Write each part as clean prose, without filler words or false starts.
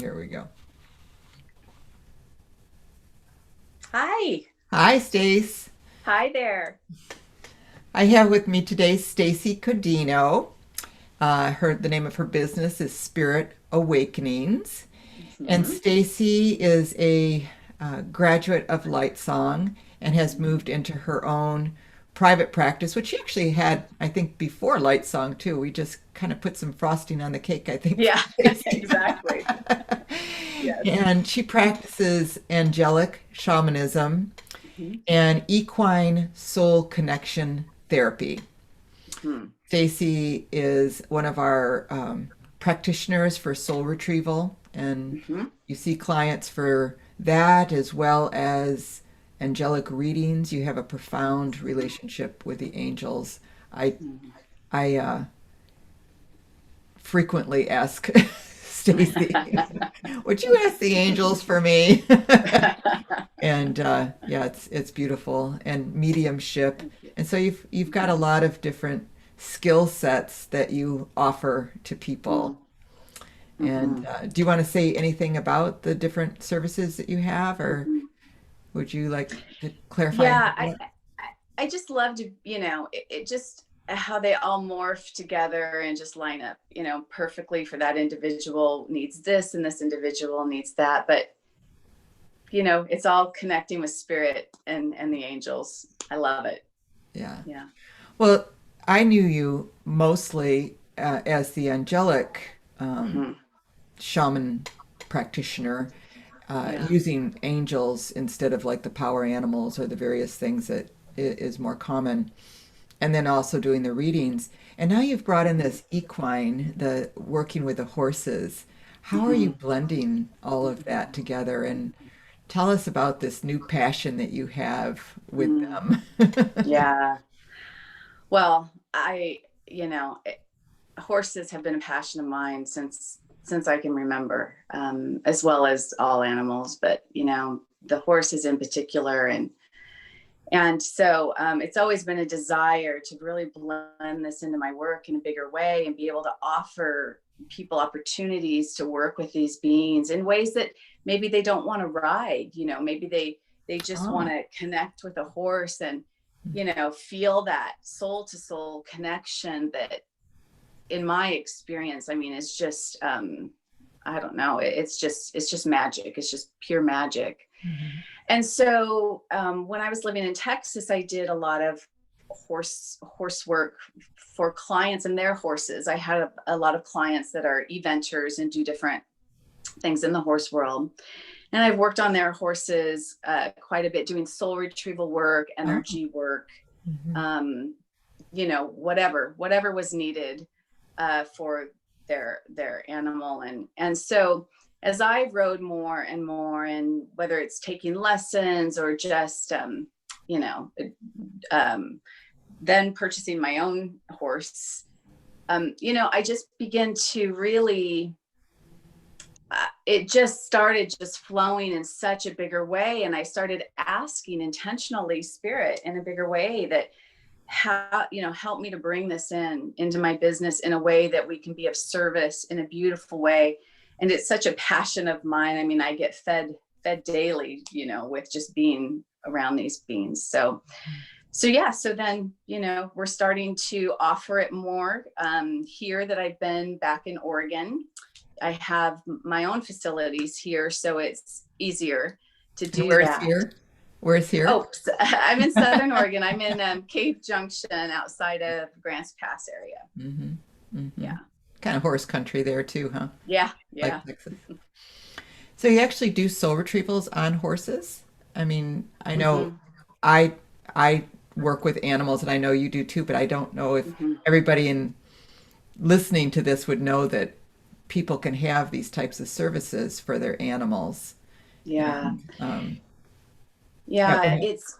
Here we go. Hi. Hi, Stace. Hi there. I have with me today Stacie Codino. The name of her business is Spirit Awakenings, and Hmm. Stacie is a graduate of LightSong and has moved into her own private practice, which she actually had, I think, before LightSong too. We just kind of put some frosting on the cake, I think, for Yeah, Stacie. exactly. Yes. And she practices angelic shamanism Hmm. and equine soul connection therapy. Hmm. Stacie is one of our practitioners for soul retrieval, and Hmm. you see clients for that as well as angelic readings. You have a profound relationship with the angels. I I frequently ask Stacie, would you ask the angels for me? And yeah, it's beautiful and mediumship. Thank you. And so you've got a lot of different skill sets that you offer to people. And Mm-hmm. do you want to say anything about the different services that you have, or Hmm. would you like to clarify Yeah, anything I, about? I I just love to, it just how they all morph together and just line up, perfectly for that individual needs this and this individual needs that. But it's all connecting with spirit and the angels. I love it. Yeah. Yeah. Well, I knew you mostly as the angelic Hmm. shaman practitioner, Yeah. using angels instead of like the power animals or the various things that is more common. And then also doing the readings. And now you've brought in this equine, the working with the horses. How are you Hmm. blending all of that together? And tell us about this new passion that you have with Hmm. them. Yeah. Well, horses have been a passion of mine since I can remember, as well as all animals, but the horses in particular, and so it's always been a desire to really blend this into my work in a bigger way and be able to offer people opportunities to work with these beings in ways that maybe they don't want to ride. Maybe they just want Oh. to connect with a horse and feel that soul to soul connection that, in my experience, I mean, it's just I don't know, it's just magic. It's just pure magic. Mhm. And so when I was living in Texas, I did a lot of horse work for clients and their horses. I had a lot of clients that are eventers and do different things in the horse world. And I've worked on their horses quite a bit, doing soul retrieval work, Oh. energy work, Mhm. um, whatever was needed for their animal. And so as I rode more and more, and whether it's taking lessons or just you know um, then purchasing my own horse, I just began to really it just started just flowing in such a bigger way, and I started asking intentionally spirit in a bigger way that how help me to bring this into my business in a way that we can be of service in a beautiful way. And it's such a passion of mine. I mean, I get fed daily, with just being around these beings. So yeah, so then we're starting to offer it more here that I've been back in Oregon. I have my own facilities here, so it's easier to And do where's that. here? Where's here? Oh, I'm in Southern Oregon. I'm in Cave Junction outside of Grants Pass area. Hmm. Hmm. Yeah. Kind of horse country there too, huh? Yeah. Like Yeah. Texas. So you actually do soul retrievals on horses? I mean, I know Hmm. I I work with animals and I know you do too, but I don't know if Hmm. everybody in listening to this would know that people can have these types of services for their animals. Yeah. And yeah, go Yeah. ahead. It's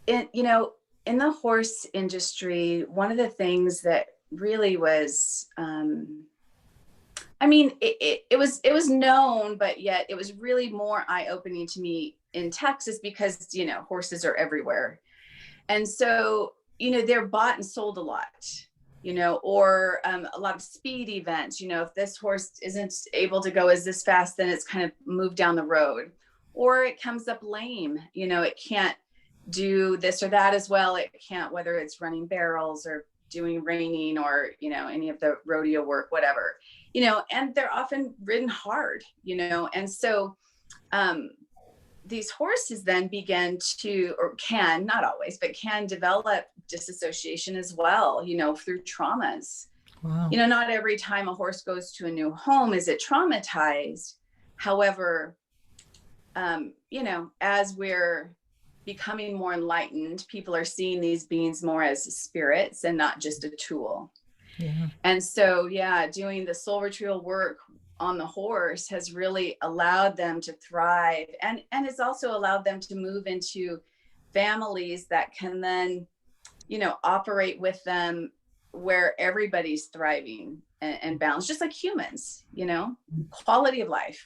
in, in the horse industry, one of the things that really was, I mean, it was known, but yet it was really more eye opening to me in Texas because, horses are everywhere. And so, they're bought and sold a lot. or a lot of speed events. If this horse isn't able to go as this fast, then it's kind of moved down the road, or it comes up lame. It can't do this or that as well. It can't, whether it's running barrels or doing reining or, any of the rodeo work, whatever, and they're often ridden hard, and so, these horses then begin to, or can, not always, but can develop disassociation as well, through traumas. Wow. Not every time a horse goes to a new home is it traumatized. However, as we're becoming more enlightened, people are seeing these beings more as spirits and not just a tool. Yeah. And so, doing the soul retrieval work on the horse has really allowed them to thrive, and it's also allowed them to move into families that can then, operate with them where everybody's thriving and balanced, just like humans, quality of life.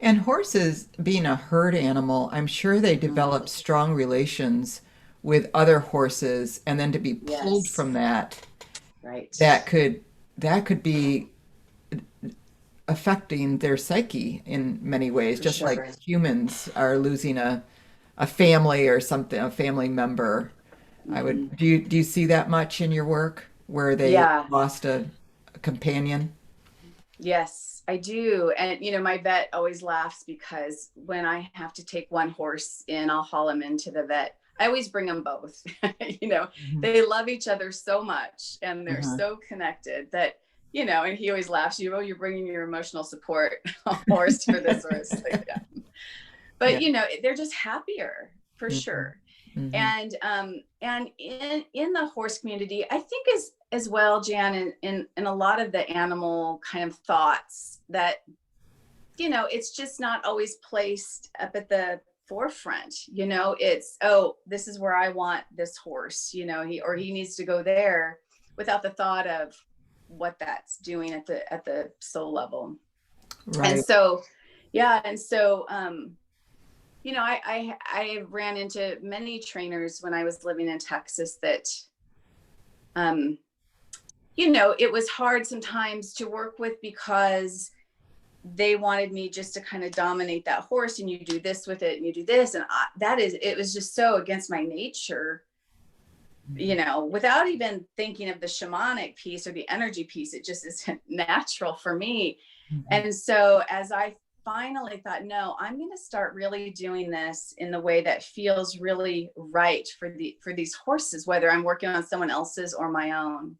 And horses, being a herd animal, I'm sure they develop Mhm. strong relations with other horses, and then to be pulled Yes, from that, right. that could that could be affecting their psyche in many ways, For just like sure. humans are losing a family or something, a family member. I Hmm. would do you see that much in your work where they Yeah. lost a companion? Yes, I do. And, my vet always laughs because when I have to take one horse in, I'll haul him into the vet. I always bring them both. you know, Mhm. they love each other so much and they're Uh-huh. so connected that, and he always laughs, you're bringing your emotional support horse for this horse. Like, yeah. But, Yeah. they're just happier for Hmm. sure. Hmm. And in the horse community, I think as well, Jan, in a lot of the animal kind of thoughts that, it's just not always placed up at the forefront. It's, oh, this is where I want this horse, he needs to go there, without the thought of what that's doing at the soul level. And Right. so, yeah, and so, I ran into many trainers when I was living in Texas that, um, it was hard sometimes to work with because they wanted me just to kind of dominate that horse, and you do this with it and you do this. And it was just so against my nature, without even thinking of the shamanic piece or the energy piece. It just isn't natural for me. Mhm. And so as I finally thought, no, I'm going to start really doing this in the way that feels really right for these horses, whether I'm working on someone else's or my own.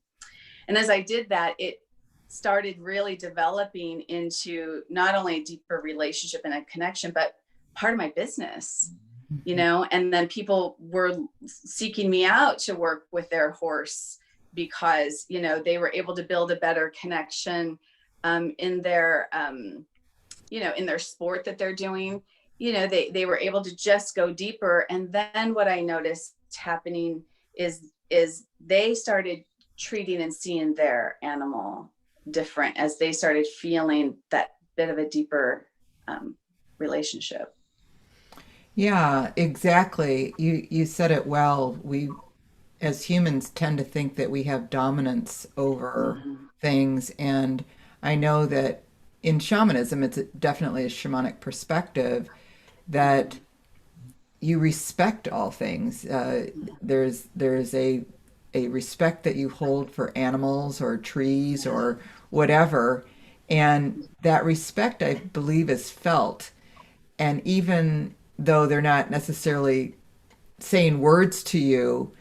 And as I did that, it started really developing into not only a deeper relationship and a connection, but part of my business, Mhm. and then people were seeking me out to work with their horse because, they were able to build a better connection, in their, in their sport that they're doing. They were able to just go deeper. And then what I noticed happening is they started treating and seeing their animal different as they started feeling that bit of a deeper, um, relationship. Yeah, exactly. You said it well. We as humans tend to think that we have dominance over Mm-hmm. things, and I know that in shamanism, it's definitely a shamanic perspective that Mm-hmm. you respect all things. There's a respect that you hold for animals or trees Yeah. or whatever, and that respect, I believe, is felt. And even though they're not necessarily saying words to you,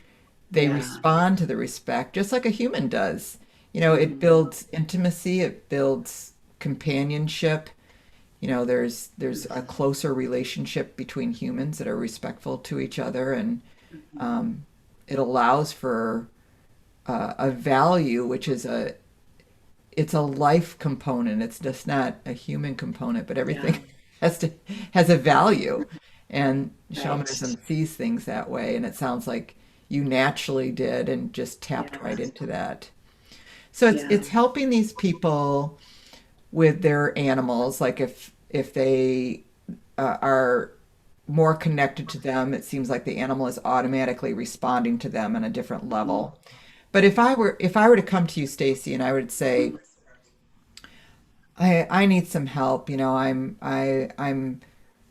they Yeah. respond to the respect just like a human does. It Mm-hmm. builds intimacy, it builds companionship. There's a closer relationship between humans that are respectful to each other, and Mm-hmm. um, it allows for a value, which is it's a life component. It's just not a human component, but Yeah. everything has to has a value, and Right. shamanism sees things that way. And it sounds like you naturally did, and just tapped Yeah. right into that. So Yeah. it's helping these people with their animals. Like if they are more connected to them, it seems like the animal is automatically responding to them on a different Mm-hmm. level. But if I were to come to you, Stacie, and I would say, I need some help, I'm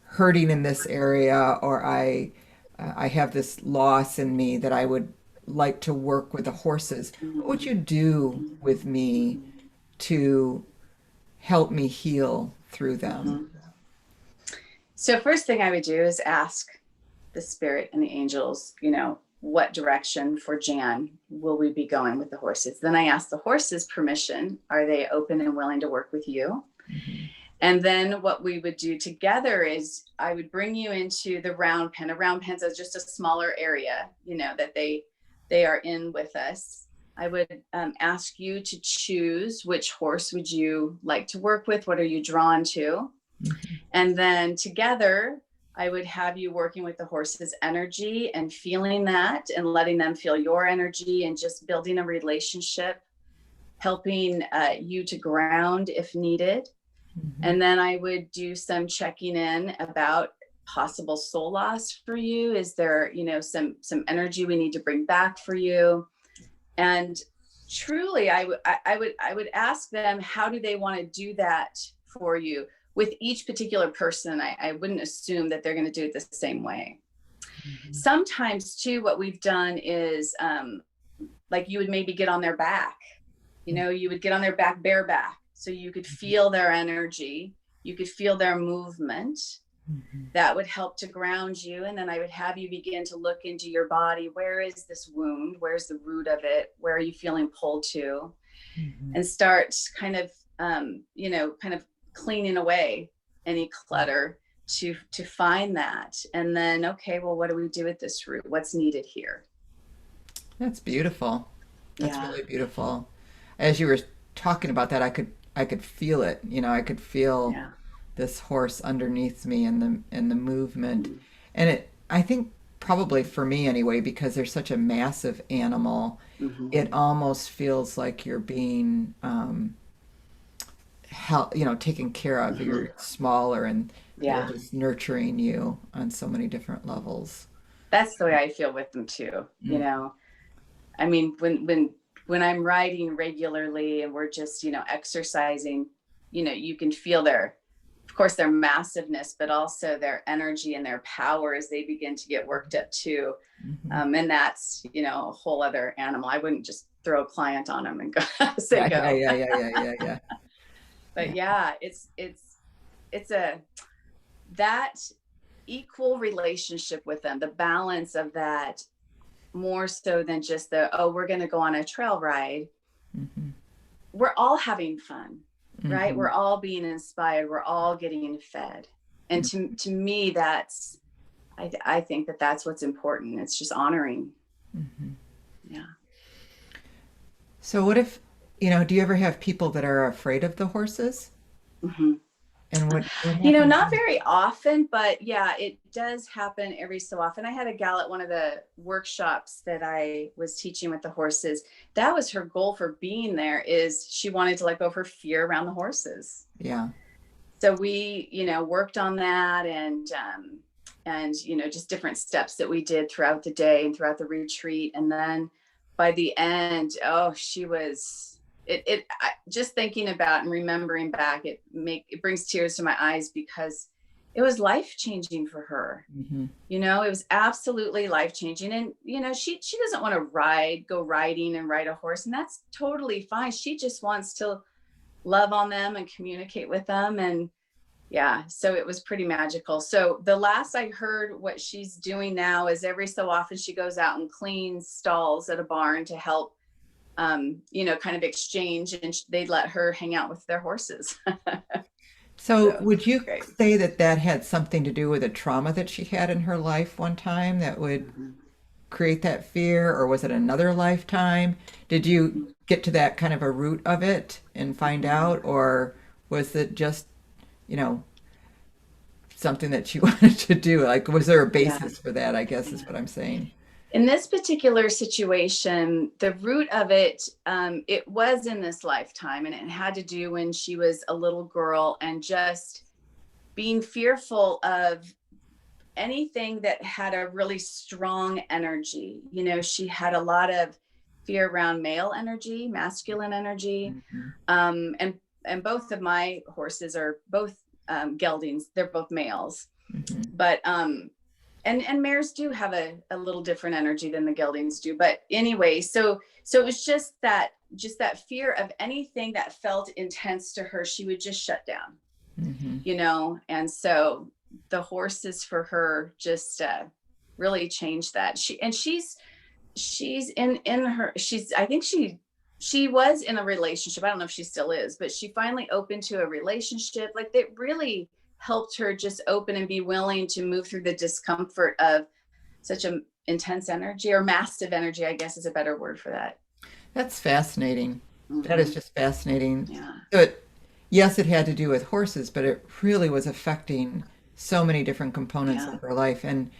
hurting in this area, or I have this loss in me that I would like to work with the horses. What would you do with me to help me heal through them? So first thing I would do is ask the spirit and the angels, what direction for Jan will we be going with the horses? Then I ask the horses permission. Are they open and willing to work with you? Mm-hmm. And then what we would do together is I would bring you into the round pen. A round pen is just a smaller area, that they are in with us. I would ask you to choose which horse would you like to work with? What are you drawn to? Mm-hmm. And then together, I would have you working with the horse's energy and feeling that and letting them feel your energy and just building a relationship, helping you to ground if needed. Mm-hmm. And then I would do some checking in about possible soul loss for you. Is there, some energy we need to bring back for you? And truly, I would ask them, how do they want to do that for you? With each particular person, I wouldn't assume that they're going to do it the same way. Mm-hmm. Sometimes too, what we've done is like you would maybe get on their back, you would get on their back bareback, so you could feel their energy, you could feel their movement. Mm-hmm. That would help to ground you. And then I would have you begin to look into your body. Where is this wound? Where's the root of it? Where are you feeling pulled to? Mm-hmm. And start kind of cleaning away any clutter to find that. And then, okay, well, what do we do with this root? What's needed here? That's beautiful. That's Yeah. really beautiful. As you were talking about that, I could feel it. I could feel Yeah. this horse underneath me and the movement. And I think probably for me anyway, because they're such a massive animal, Mm-hmm. it almost feels like you're being taken care of. Mm-hmm. You're smaller and they're Yeah. just nurturing you on so many different levels. That's the way I feel with them too. Mm. I mean, when I'm riding regularly and we're just, exercising, you can feel of course, their massiveness, but also their energy and their power as they begin to get worked up too. Mhm. And that's, a whole other animal. I wouldn't just throw a client on them and go say Yeah, yeah, go. yeah, yeah, yeah, yeah, yeah. But Yeah. yeah, it's that equal relationship with them, the balance of that, more so than just we're going to go on a trail ride. Hmm. We're all having fun, right? Hmm. We're all being inspired. We're all getting fed. And to me, I think that's what's important. It's just honoring. Hmm. Yeah. So what if, do you ever have people that are afraid of the horses? Mm-hmm. And what happens? Not very often, but yeah, it does happen every so often. I had a gal at one of the workshops that I was teaching with the horses. That was her goal for being there, is she wanted to let go of her fear around the horses. Yeah. So we, worked on that and, just different steps that we did throughout the day and throughout the retreat. And then by the end, oh, she was, just thinking about and remembering back, it brings tears to my eyes, because it was life-changing for her. Hmm. It was absolutely life-changing. And, she doesn't want to go riding and ride a horse, and that's totally fine. She just wants to love on them and communicate with them. And yeah, so it was pretty magical. So the last I heard, what she's doing now is every so often she goes out and cleans stalls at a barn to help, kind of exchange, and they'd let her hang out with their horses. So So would it's you great. say that that had something to do with a trauma that she had in her life one time that would Mhm. create that fear, or was it another lifetime? Did you get to that kind of a root of it and find out, or was it just, you know, something that she wanted to do? Like, was there a Yeah. basis for that, I guess is what I'm saying. In this particular situation, the root of it, it was in this lifetime, and it had to do when she was a little girl and just being fearful of anything that had a really strong energy. She had a lot of fear around male energy, masculine energy. Mhm. And both of my horses are both geldings. They're both males, Mhm. but and mares do have a little different energy than the geldings do. But anyway, so it was just that fear of anything that felt intense to her, she would just shut down, Mhm. and so the horses for her just really changed that. She's in her she's I think she was in a relationship. I don't know if she still is, but she finally opened to a relationship. Like, that really helped her just open and be willing to move through the discomfort of such a intense energy, or massive energy, I guess is a better word for that. That's fascinating. That is Hmm. just fascinating. Yeah. So yes, it had to do with horses, but it really was affecting so many different components Yeah. of her life. And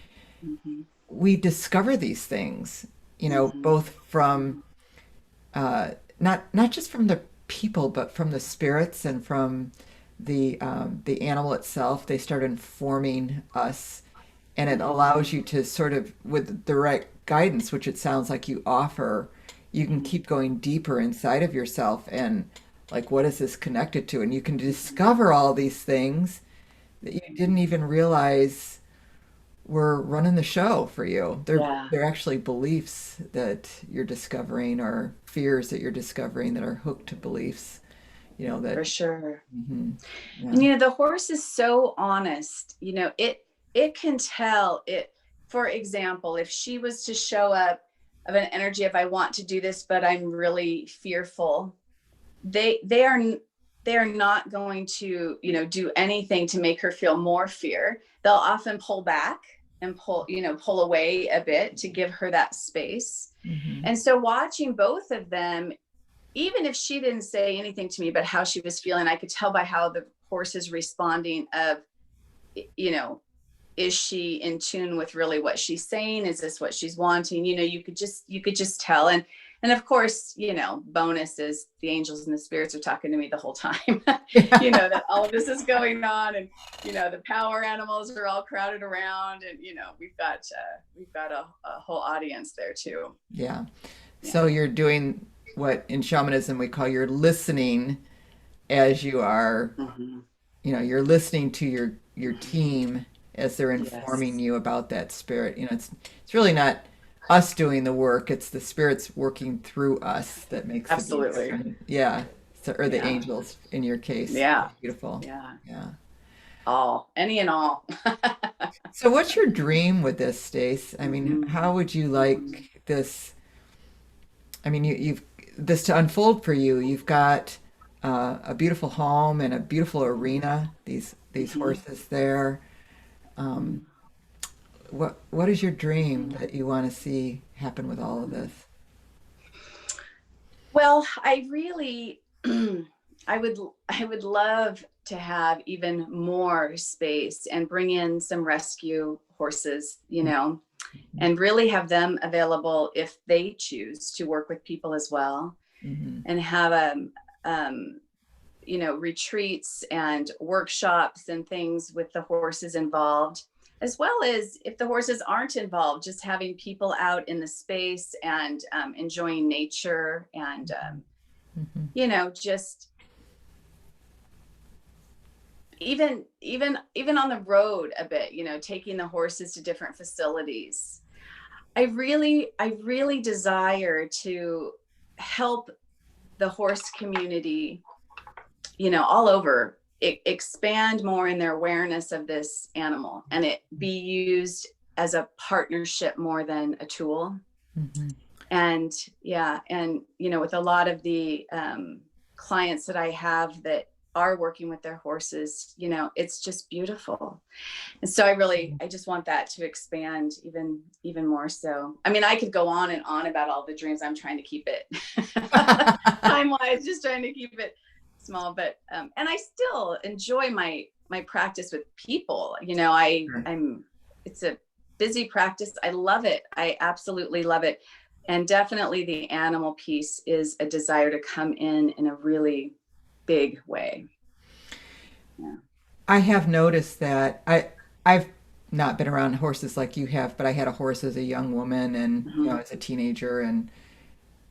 Hmm. we discover these things, Hmm. both from uh, not just from the people, but from the spirits and from the animal itself. They start informing us, and it allows you to sort of, with the right guidance, which it sounds like you offer, you can keep going deeper inside of yourself and like, what is this connected to? And you can discover all these things that you didn't even realize were running the show for you. Yeah, They're actually beliefs that you're discovering, or fears that you're discovering that are hooked to beliefs, that for sure. mhm, And yeah. the horse is so honest. It can tell it. For example, if she was to show up of an energy of, I want to do this, but I'm really fearful, they are not going to, do anything to make her feel more fear. They'll often pull back and pull away a bit to give her that space. Hmm. And so watching both of them, even if she didn't say anything to me but how she was feeling, I could tell by how the horse is responding of, you know is she in tune with really what she's saying? Is this what she's wanting? You could just tell. And of course, bonus is the angels and the spirits are talking to me the whole time. That all of this is going on, and the power animals are all crowded around, and we've got a whole audience there too. Yeah. Yeah. So you're doing what in shamanism we call, you're listening as you are, Hmm. you're listening to your Hmm. team as they're informing Yes, you about that spirit. It's really not us doing the work, it's the spirits working through us that makes the absolutely. difference. Yeah. So, or the Yeah. angels in your case. Yeah. Beautiful. Yeah. Yeah. Any and all. So what's your dream with this, Stace? I mean, Hmm. how would you Hmm. like this? I mean, you've this to unfold for you. You've got a beautiful home and a beautiful arena. These Hmm. horses there. Um, what is your dream that you want to see happen with all of this? Well, I really, I would love to have even more space and bring in some rescue horses, and really have them available if they choose to work with people as well, Mm-hmm. and have um, retreats and workshops and things with the horses involved, as well as if the horses aren't involved, just having people out in the space and enjoying nature and, Mm-hmm. just even on the road a bit, taking the horses to different facilities. I really desire to help the horse community, all over, expand more in their awareness of this animal, and it be used as a partnership more than a tool. Mm-hmm. And yeah, and with a lot of the clients that I have that are working with their horses, it's just beautiful. And so I just want that to expand even more. So I mean, I could go on and on about all the dreams. I'm trying to keep it time wise, just trying to keep it small. But and I still enjoy my practice with people. Sure. I'm It's a busy practice. I love it. I absolutely love it. And definitely the animal piece is a desire to come in a really big way. Yeah. I have noticed that I've not been around horses like you have, but I had a horse as a young woman and Hmm. as a teenager, and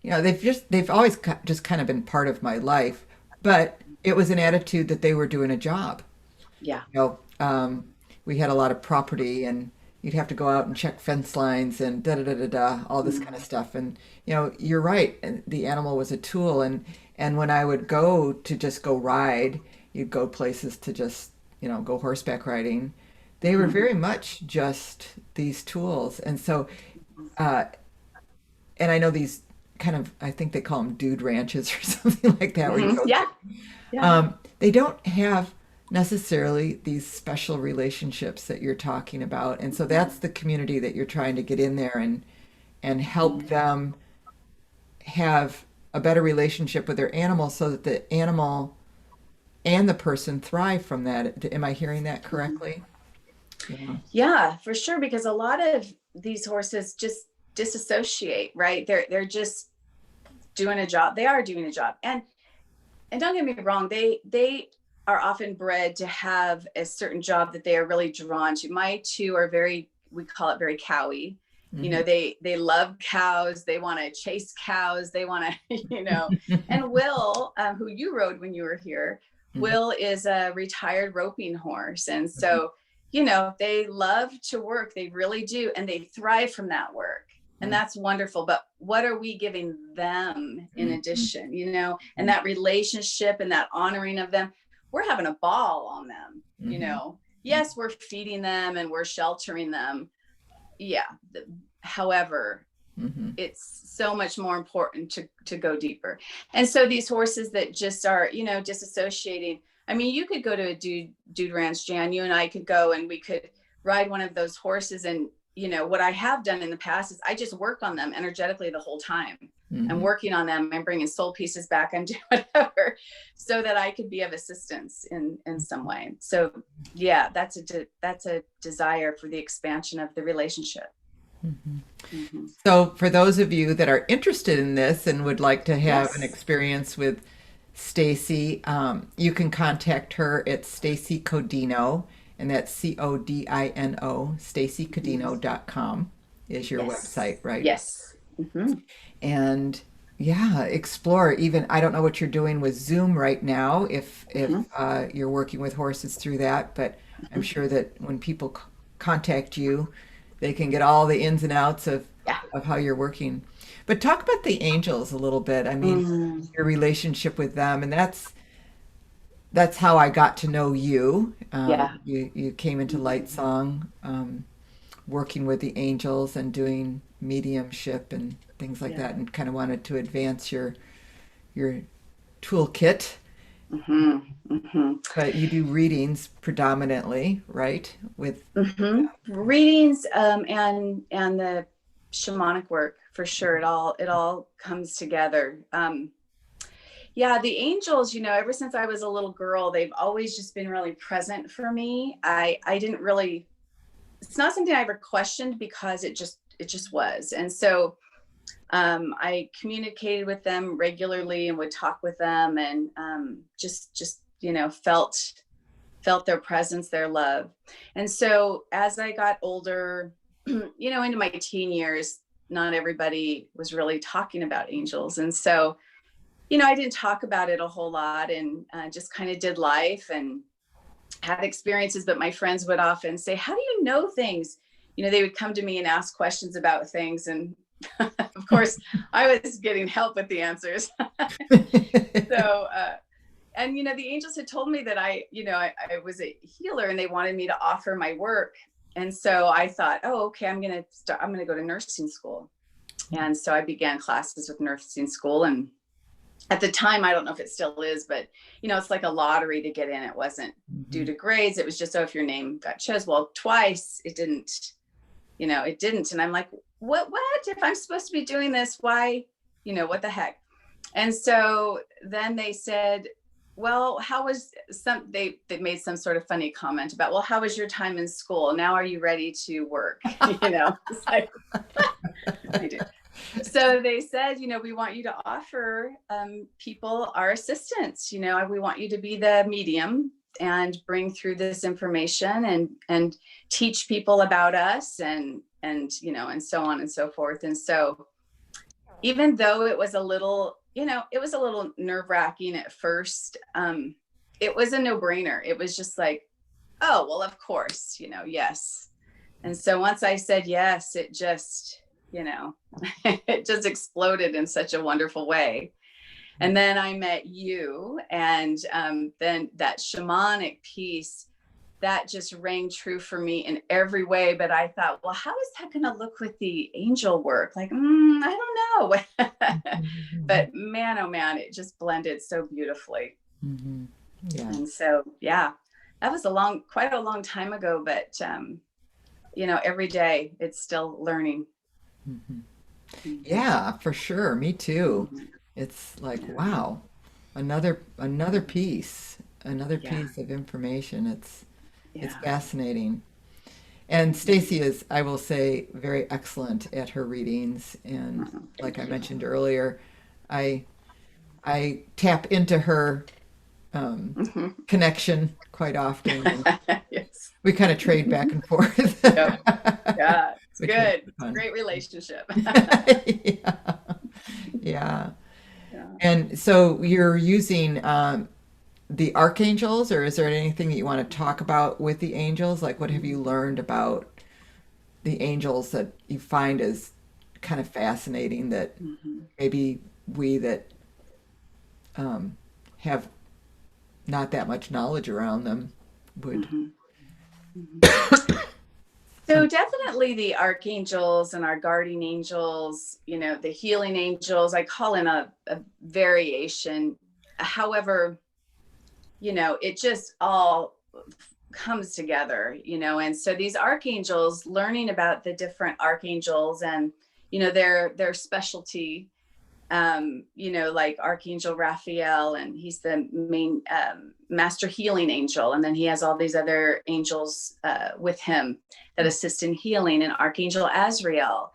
they've always just kind of been part of my life, but it was an attitude that they were doing a job. Yeah. You know, we had a lot of property, and you'd have to go out and check fence lines and da da da da da, all this kind of stuff. And you're right. The animal was a tool, and when I would go to just go ride, you'd go places to just go horseback riding. They were very much just these tools, and so uh, and I know these kind of, I think they call them dude ranches or something like that, where you go Yeah. to. Yeah. They don't have necessarily these special relationships that you're talking about. And so that's the community that you're trying to get in there and help them have a better relationship with their animal so that the animal and the person thrive from that. Am I hearing that correctly? Yeah. Yeah, for sure. Because a lot of these horses just disassociate, right? They're just doing a job. They are doing a job. And don't get me wrong, they are often bred to have a certain job that they are really drawn to. My two are very, we call it very cowy. Hmm. They love cows. They want to chase cows. They want to, and Will, who you rode when you were here, Hmm. Will is a retired roping horse. And Hmm. so, they love to work. They really do. And they thrive from that work. And that's wonderful. But what are we giving them in Hmm. addition, and that relationship and that honoring of them? We're having a ball on them. Hmm. Yes, we're feeding them and we're sheltering them. Yeah. However, Hmm. it's so much more important to go deeper. And so these horses that just are, disassociating. I mean, you could go to a dude ranch, Jan. You and I could go and we could ride one of those horses. And what I have done in the past is I just work on them energetically the whole time. I'm Hmm. working on them. I'm bringing soul pieces back. I'm doing whatever, so that I could be of assistance in some way. So yeah, that's a desire for the expansion of the relationship. Hmm. Mm-hmm. So, for those of you that are interested in this and would like to have an Yes. experience with Stacie, you can contact her at Stacie Codino, and that's Codino, staciecodino.com is your Yes. website, right? Yes. Mm-hmm. And yeah, explore. Even I don't know what you're doing with Zoom right now, if Mm-hmm. you're working with horses through that, but I'm sure that when people contact you, they can get all the ins and outs Yeah. of how you're working. But talk about the angels a little bit. I mean, Mm, your relationship with them, and that's how I got to know you. yeah. You came into LightSong, working with the angels and doing mediumship and things like Yeah. that, and kind of wanted to advance your toolkit. Mm-hmm. Mm-hmm. But you do readings predominantly, right? With Mm-hmm. Readings, and the shamanic work for sure. It all comes together. Yeah, the angels, ever since I was a little girl, they've always just been really present for me. I didn't really, it's not something I ever questioned, because it just was. And so I communicated with them regularly and would talk with them, and just felt their presence, their love. And so as I got older, into my teen years, not everybody was really talking about angels. And so, I didn't talk about it a whole lot, and just kind of did life and had experiences. But my friends would often say, "How do you know things?" They would come to me and ask questions about things. And of course, I was getting help with the answers. So, and the angels had told me that I was a healer, and they wanted me to offer my work. And so I thought, oh, okay, I'm gonna go to nursing school. And so I began classes with nursing school. And at the time, I don't know if it still is, but it's like a lottery to get in. It wasn't due Mhm. to grades. It was just, oh, if your name got chosen. Well, twice it didn't. And I'm like, what, if I'm supposed to be doing this, why, what the heck? And so then they said, well, how was they made some sort of funny comment about, well, how was your time in school? Now, are you ready to work? It's like, I do. So they said, we want you to offer people our assistance. We want you to be the medium and bring through this information, and teach people about us, and so on and so forth. And so even though it was a little, it was a little nerve-wracking at first, it was a no-brainer. It was just like, oh, well, of course, yes. And so once I said yes, it just, it just exploded in such a wonderful way. And then I met you, and then that shamanic piece, that just rang true for me in every way. But I thought, well, how is that going to look with the angel work? Like, I don't know. But man, oh man, it just blended so beautifully. Mm-hmm. Yeah. And so, yeah, that was quite a long time ago, but, every day it's still learning. Mm-hmm. Yeah, for sure. Me too. Mm-hmm. It's like, Yeah. wow, another piece, another Yeah. piece of information. It's Yeah. fascinating. And Stacie is, I will say, very excellent at her readings. And like Thank I you. mentioned earlier, I I tap into her Mm-hmm. connection quite often, and Yes. we kind of trade back and forth, Yep. Yeah. It's which makes good. it It's a fun. great relationship. Yeah. Yeah. Yeah. And so you're using the archangels, or is there anything that you want to talk about with the angels? Like, what have you learned about the angels that you find as kind of fascinating that Mm-hmm. maybe we that um, have not that much knowledge around them would? Mm-hmm. Mm-hmm. Some. So definitely the archangels and our guardian angels, the healing angels, I call in a variation. However, it just all comes together, and so these archangels, learning about the different archangels and, their specialty, like Archangel Raphael, and he's the main master healing angel. And then he has all these other angels with him that assist in healing. And Archangel Azrael,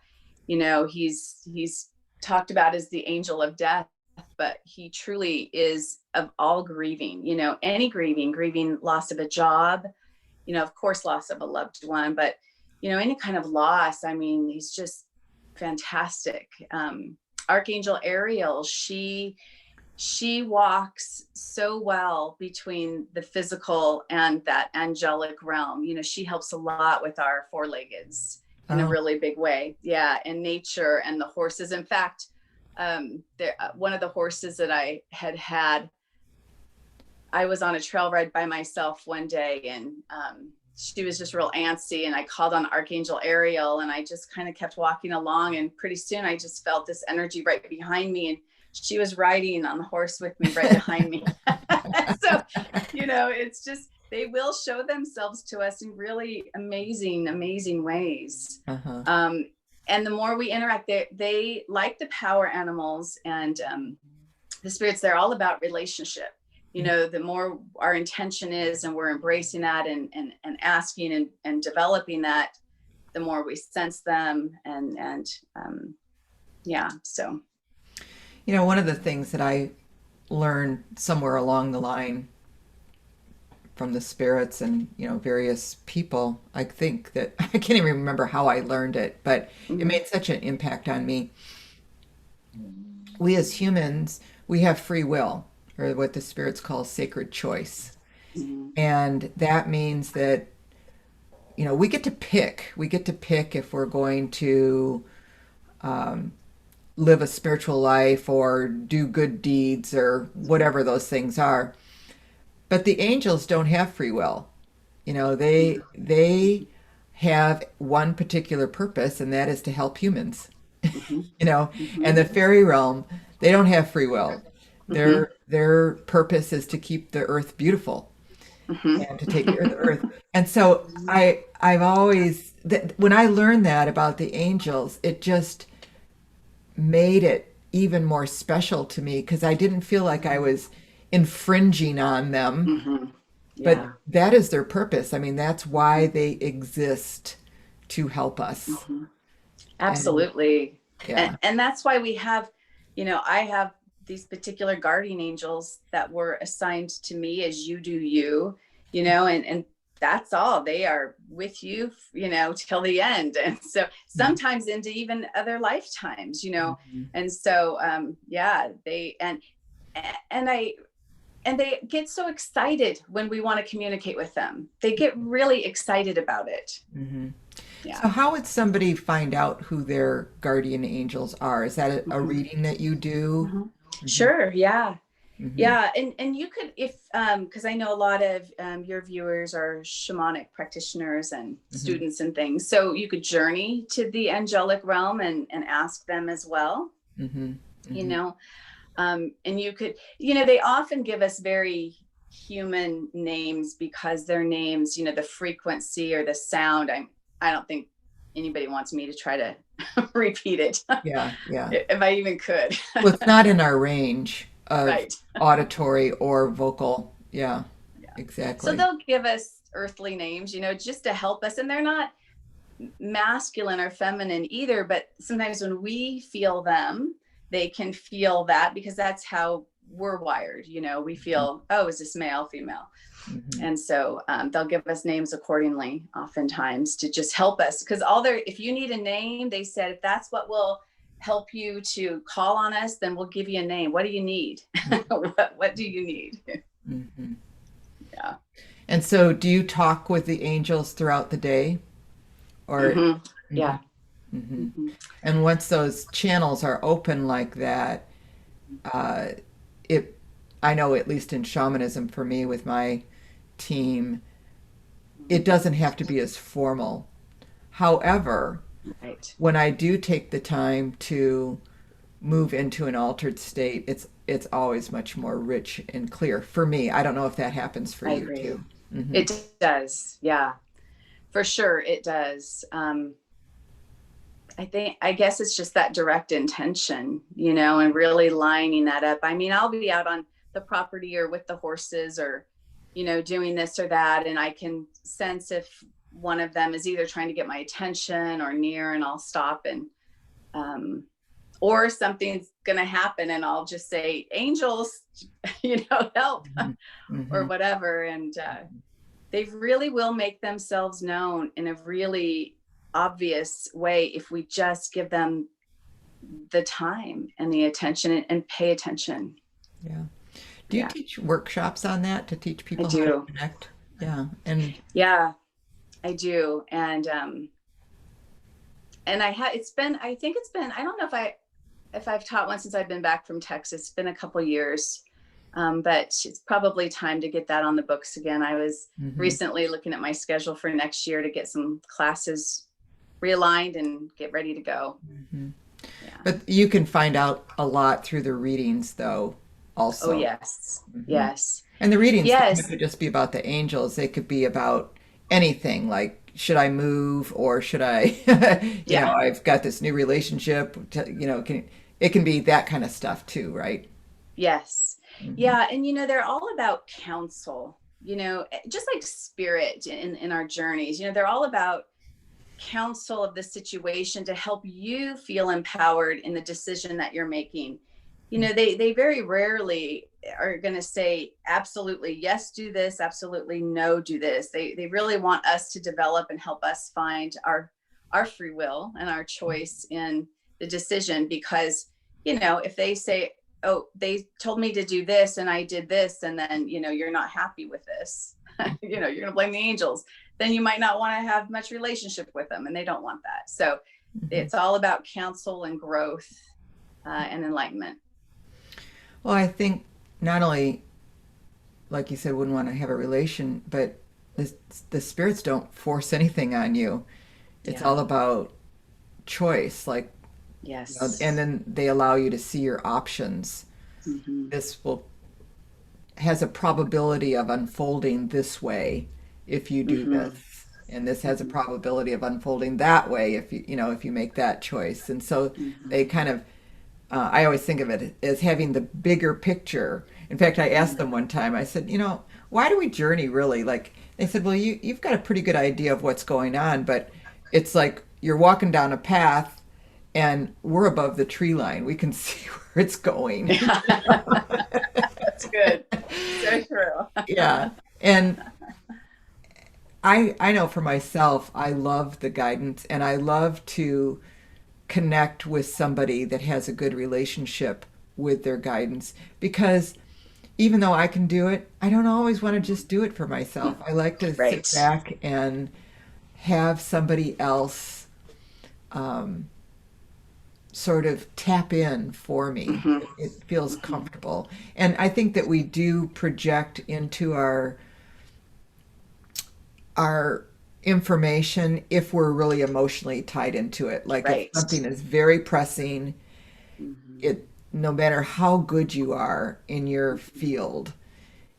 he's talked about as the angel of death, but he truly is of all grieving, any grieving loss of a job, of course, loss of a loved one, but, any kind of loss. I mean, he's just fantastic. Archangel Ariel, she walks so well between the physical and that angelic realm. She helps a lot with our four-leggeds in a Oh, really big way. Yeah, and nature and the horses. In fact, one of the horses that I had, I was on a trail ride by myself one day, and she was just real antsy, and I called on Archangel Ariel, and I just kind of kept walking along, and pretty soon I just felt this energy right behind me, and she was riding on the horse with me right behind me. So, it's just, they will show themselves to us in really amazing ways. uh-huh. And the more we interact, they like the power animals and the spirits, they're all about relationship. The more our intention is and we're embracing that and asking and developing that, the more we sense them. And yeah, so. One of the things that I learned somewhere along the line from the spirits and, various people, I think that I can't even remember how I learned it, but it Mm-hmm. made such an impact on me. We as humans, we have free will, or what the spirits call sacred choice. Mm-hmm. And that means that, we get to pick. We get to pick if we're going to live a spiritual life or do good deeds or whatever those things are. But the angels don't have free will. They have one particular purpose, and that is to help humans. Mm-hmm. you know Mm-hmm. and the fairy realm, they don't have free will. Mm-hmm. Their purpose is to keep the earth beautiful and to take care of the Mm-hmm. earth. And so I've always when I learned that about the angels, it just made it even more special to me because I didn't feel like I was infringing on them, Mm-hmm. but Yeah. that is their purpose. I mean, that's why they exist, to help us. Mm-hmm. And Absolutely. And yeah. and that's why we have, I have these particular guardian angels that were assigned to me as you do you, and that's all. They are with you, till the end. And so sometimes into even other lifetimes, Mm-hmm. and so, yeah, and I, and they get so excited when we want to communicate with them. They get really excited about it. Mm-hmm. Yeah. So how would somebody find out who their guardian angels are? Is that a Mhm. reading that you do? Mhm. Mm-hmm. Sure. Yeah. Mm-hmm. Yeah, and you could, if because I know a lot of your viewers are shamanic practitioners and Mm-hmm. students and things, so you could journey to the angelic realm and ask them as well. Mm-hmm. You Mm-hmm. know, and you could, they often give us very human names because their names, the frequency or the sound. I don't think anybody wants me to try to repeat it Yeah, yeah. if I even could. Well, it's not in our range of Right. auditory or vocal. Yeah, So exactly. they'll give us earthly names, just to help us. And they're not masculine or feminine either, but sometimes when we feel them, they can feel that because that's how we're wired. We feel, oh, is this male, female? Mm-hmm. And so they'll give us names accordingly, oftentimes, to just help us. Because if you need a name, they said, if that's what will help you to call on us, then we'll give you a name. What do you need? What do you need? Mm-hmm. Yeah. And so, do you talk with the angels throughout the day, or? Mm-hmm. Mm-hmm. Yeah. Mm-hmm. Mm-hmm. And once those channels are open like that, uh, it, I know at least in shamanism for me with my team, it doesn't have to be as formal. However, Right. when I do take the time to move into an altered state, it's always much more rich and clear for me. I don't know if that happens for I you agree. too. Hmm. It does. Yeah, for sure. It does. I guess it's just that direct intention, and really lining that up. I mean, I'll be out on the property or with the horses or, doing this or that. And I can sense if one of them is either trying to get my attention or near, and I'll stop um, or something's going to happen and I'll just say, angels, help Hmm. or Hmm. whatever. And they really will make themselves known in a really obvious way if we just give them the time and the attention and pay attention. Yeah. Do you Yeah, teach workshops on that to teach I people how to do. connect? Yeah. And Yeah, I do. And I think it's been, I don't know if I've taught one since I've been back from Texas. It's been a couple years. But it's probably time to get that on the books again. I was mhm. recently looking at my schedule for next year to get some classes realigned and get ready to go. Mhm. Yeah. But you can find out a lot through the readings though Oh, also. yes. Hmm. Yes. And the readings don't have Yes. to just be about the angels. They could be about anything like, should I move or should I, Yeah. I've got this new relationship, it can be that kind of stuff too, right? Yes. Hmm. Yeah. And, they're all about counsel, just like spirit in our journeys, they're all about counsel of the situation to help you feel empowered in the decision that you're making. They very rarely are going to say absolutely yes, do this, absolutely no, do this. They really want us to develop and help us find our free will and our choice in the decision. Because if they say, oh, they told me to do this and I did this, and then you're not happy with this, you're going to blame the angels, then you might not want to have much relationship with them, and they don't want that. So Hmm. it's all about counsel and growth and enlightenment. Well, I think not only, like you said, wouldn't want to have a relation, but the, the spirits don't force anything on you. It's Yeah. all about choice, like, and Yes. then they allow you to see your options. Mm-hmm. This will has a probability of unfolding this way if you do Mm-hmm. this, and this has a Mm-hmm. probability of unfolding that way if if you make that choice. And so Mm-hmm. they kind of, I always think of it as having the bigger picture. In fact, I asked them one time, I said, why do we journey really? Like, they said, well, you've got a pretty good idea of what's going on, but it's like you're walking down a path and we're above the tree line. We can see where it's going. Yeah. That's good. So true. Yeah. And I know for myself, I love the guidance and I love to connect with somebody that has a good relationship with their guidance because even though I can do it, I don't always want to just do it for myself. I like to sit Right. back and have somebody else sort of tap in for me. Hmm. It feels Hmm. comfortable. And I think that we do project into our information if we're really emotionally tied into it. Like if Right. something is very pressing, Hmm. it no matter how good you are in your field,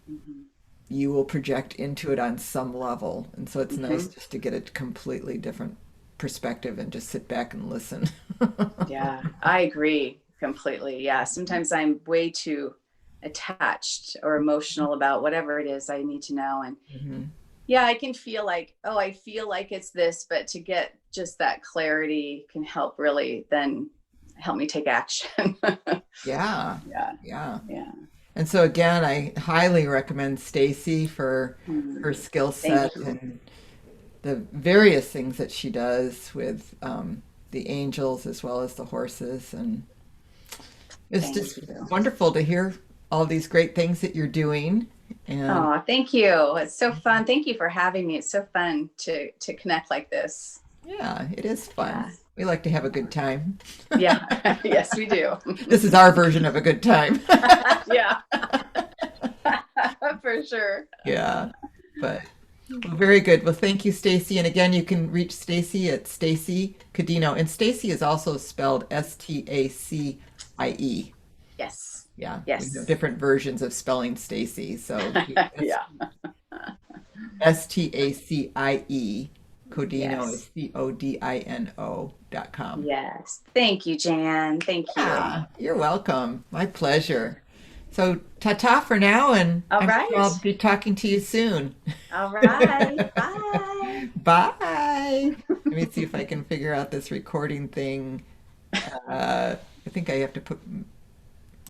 Hmm. you will project into it on some level. And so it's nice Hmm. just to get a completely different perspective and just sit back and listen. Yeah, I agree completely. Yeah, sometimes I'm way too attached or emotional about whatever it is I need to know. And Mhm. yeah, I can feel like, oh, I feel like it's this, but to get just that clarity can help really then help me take action. Yeah. Yeah, Yeah. yeah. And so again, I highly recommend Stacie for her Mm. skill Thank set you. and the various things that she does with the angels as well as the horses. And it's Thank just you. wonderful to hear all these great things that you're doing. And Oh, thank you. It's so fun. Thank you for having me. It's so fun to connect like this. yeah, it is fun. Yeah. We like to have a good time. Yeah. Yes, we do. This is our version of a good time. Yeah. For sure. Yeah. But well, very good. Well, thank you, Stacie. And again, you can reach Stacie at Stacie Codino. And Stacie is also spelled Stacie. Yes. Yeah, we have Yes. different versions of spelling Stacie. So Yeah. Stacie. Codino Yes. is Codino.com. Yes. Thank you, Jan. Thank you. Yeah, you're welcome. My pleasure. So ta-ta for now, and All I'm sure right. I'll be talking to you soon. All right. Bye. Bye. Let me see if I can figure out this recording thing. I think I have to put